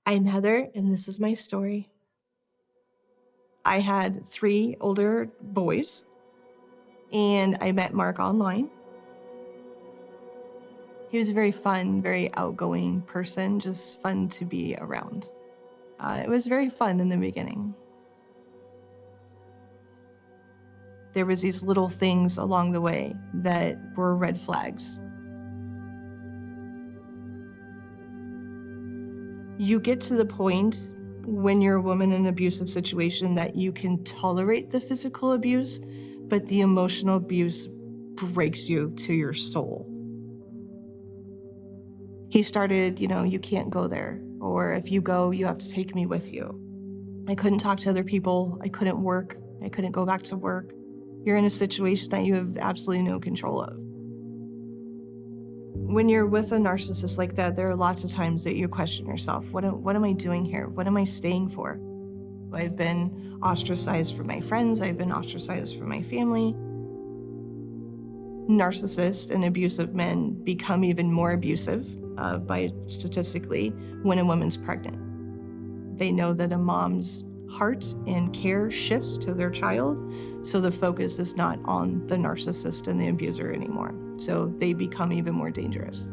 I'm Heather, and this is my story. I had 3 older boys, and I met Mark online. He was a very fun, very outgoing person, just fun to be around. It was very fun in the beginning. There was these little things along the way that were red flags. You get to the point when you're a woman in an abusive situation that you can tolerate the physical abuse, but the emotional abuse breaks you to your soul. He started, you can't go there, or if you go, you have to take me with you. I couldn't talk to other people. I couldn't work. I couldn't go back to work. You're in a situation that you have absolutely no control of. When you're with a narcissist like that, there are lots of times that you question yourself. What am I doing here? What am I staying for? I've been ostracized from my friends. I've been ostracized from my family. Narcissists and abusive men become even more abusive by statistically when a woman's pregnant. They know that a mom's heart and care shifts to their child, so the focus is not on the narcissist and the abuser anymore. So they become even more dangerous.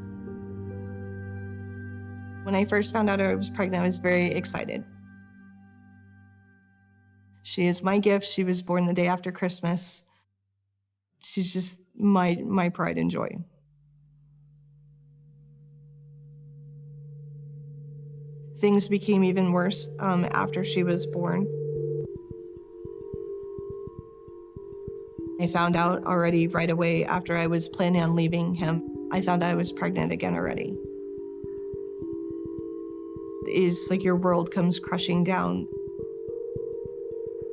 When I first found out I was pregnant, I was very excited. She is my gift. She was born the day after Christmas. She's just my pride and joy. Things became even worse after she was born. I found out already right away after I was planning on leaving him. I found out I was pregnant again already. It's like your world comes crushing down.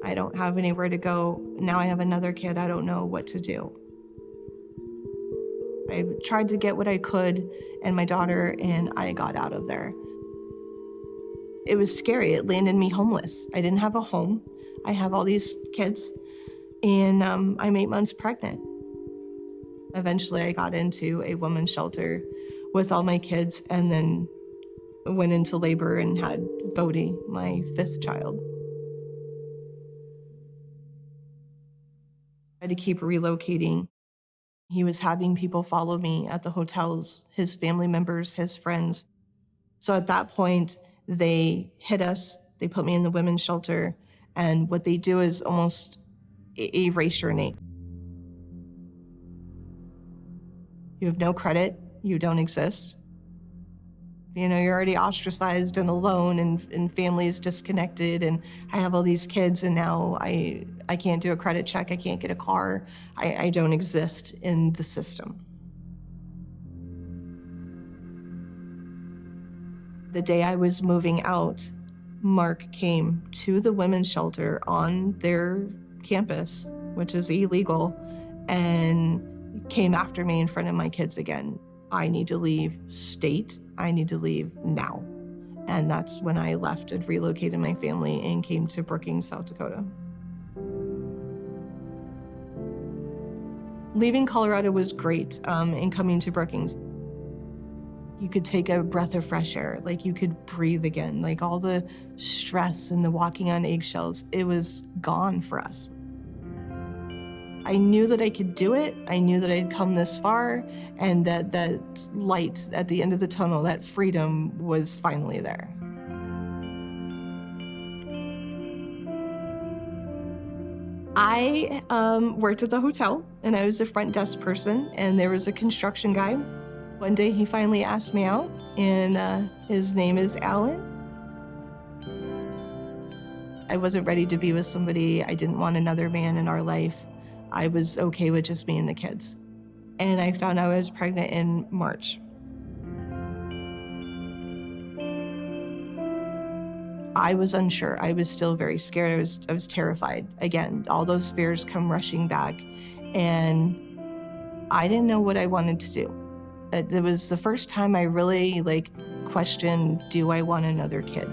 I don't have anywhere to go. Now I have another kid. I don't know what to do. I tried to get what I could and my daughter, and I got out of there. It was scary. It landed me homeless. I didn't have a home. I have all these kids, and I'm 8 months pregnant. Eventually, I got into a women's shelter with all my kids, and then went into labor and had Bodie, my 5th child. I had to keep relocating. He was having people follow me at the hotels, his family members, his friends. So at that point, they hit us, they put me in the women's shelter, and what they do is almost erase your name. You have no credit, you don't exist. You're already ostracized and alone, and family's disconnected, and I have all these kids, and now I can't do a credit check, I can't get a car, I don't exist in the system. The day I was moving out, Mark came to the women's shelter on their campus, which is illegal, and came after me in front of my kids again. I need to leave state. I need to leave now. And that's when I left and relocated my family and came to Brookings, South Dakota. Leaving Colorado was great, and coming to Brookings. You could take a breath of fresh air, like you could breathe again, like all the stress and the walking on eggshells, it was gone for us. I knew that I could do it. I knew that I'd come this far, and that light at the end of the tunnel, that freedom was finally there. I worked at the hotel, and I was a front desk person, and there was a construction guy. One day he finally asked me out, and his name is Alan. I wasn't ready to be with somebody. I didn't want another man in our life. I was okay with just me and the kids. And I found out I was pregnant in March. I was unsure. I was still very scared. I was terrified. Again, all those fears come rushing back, and I didn't know what I wanted to do. It was the first time I really questioned, do I want another kid?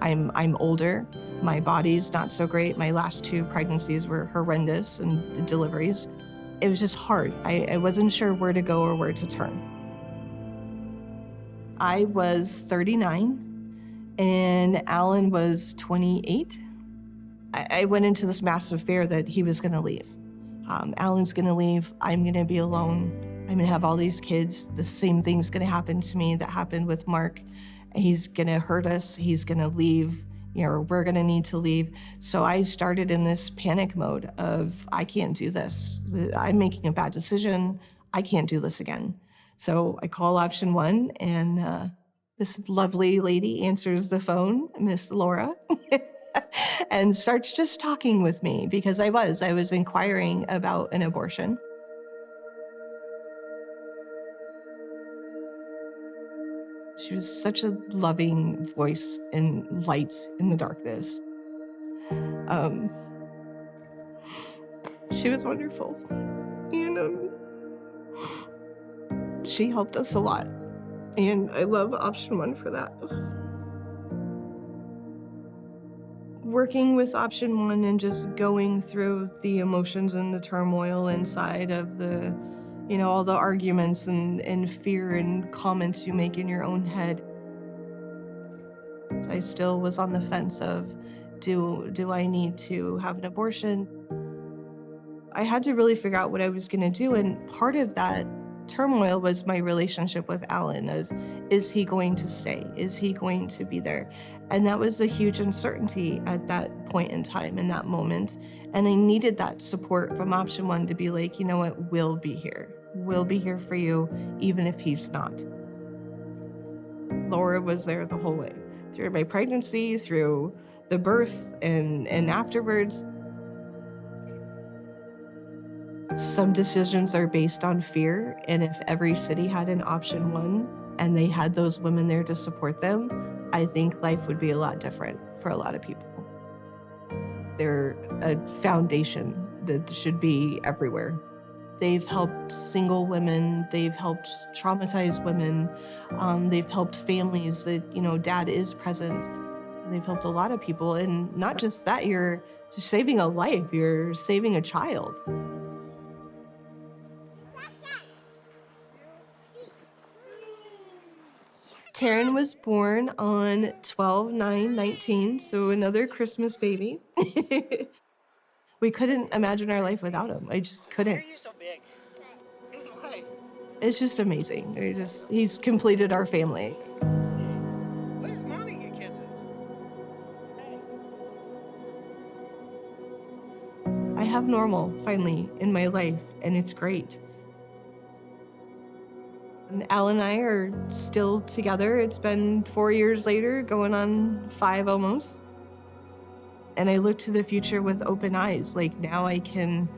I'm older. My body's not so great. My last 2 pregnancies were horrendous, and the deliveries. It was just hard. I wasn't sure where to go or where to turn. I was 39, and Alan was 28. I went into this massive fear that he was going to leave. Alan's going to leave. I'm going to be alone. I'm going to have all these kids. The same thing's going to happen to me that happened with Mark. He's going to hurt us. He's going to leave. We're going to need to leave. So I started in this panic mode of, I can't do this. I'm making a bad decision. I can't do this again. So I call option one, and this lovely lady answers the phone, Miss Laura, and starts just talking with me because I was inquiring about an abortion. She was such a loving voice and light in the darkness. She was wonderful. She helped us a lot. And I love option one for that. Working with option one and just going through the emotions and the turmoil inside of the, all the arguments and fear and comments you make in your own head. I still was on the fence of, do I need to have an abortion? I had to really figure out what I was going to do. And part of that turmoil was my relationship with Alan. Is he going to stay? Is he going to be there? And that was a huge uncertainty at that point in time, in that moment. And I needed that support from option one to be like, you know what, we'll be here. We'll be here for you, even if he's not. Laura was there the whole way, through my pregnancy, through the birth, and afterwards. Some decisions are based on fear, and if every city had an option one and they had those women there to support them, I think life would be a lot different for a lot of people. They're a foundation that should be everywhere. They've helped single women, they've helped traumatized women, they've helped families that, dad is present. They've helped a lot of people, and not just that, you're saving a life, you're saving a child. Taryn was born on 12/9/19, so another Christmas baby. We couldn't imagine our life without him. I just couldn't. Why are you so big? Why? It's just amazing. He's completed our family. Why does Mommy get kisses? Hey. I have normal, finally, in my life, and it's great. And Al and I are still together. It's been 4 years later, going on 5 almost. And I look to the future with open eyes. Like, now I can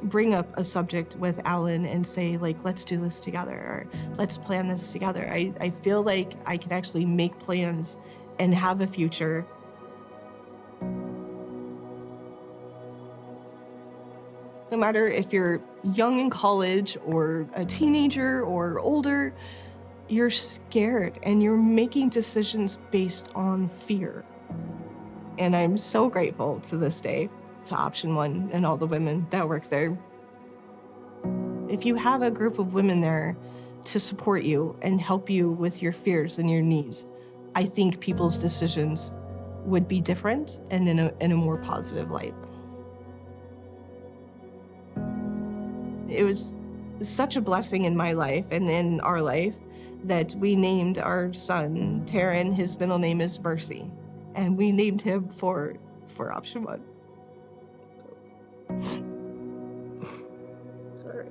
bring up a subject with Alan and say, like, let's do this together, or let's plan this together. I feel like I can actually make plans and have a future. No matter if you're young in college or a teenager or older, you're scared and you're making decisions based on fear. And I'm so grateful to this day to option one and all the women that work there. If you have a group of women there to support you and help you with your fears and your needs, I think people's decisions would be different and in a more positive light. It was such a blessing in my life and in our life that we named our son Taryn. His middle name is Mercy, and we named him for option one. Sorry.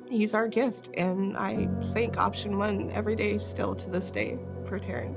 He's our gift, and I thank option one every day still to this day for Taryn.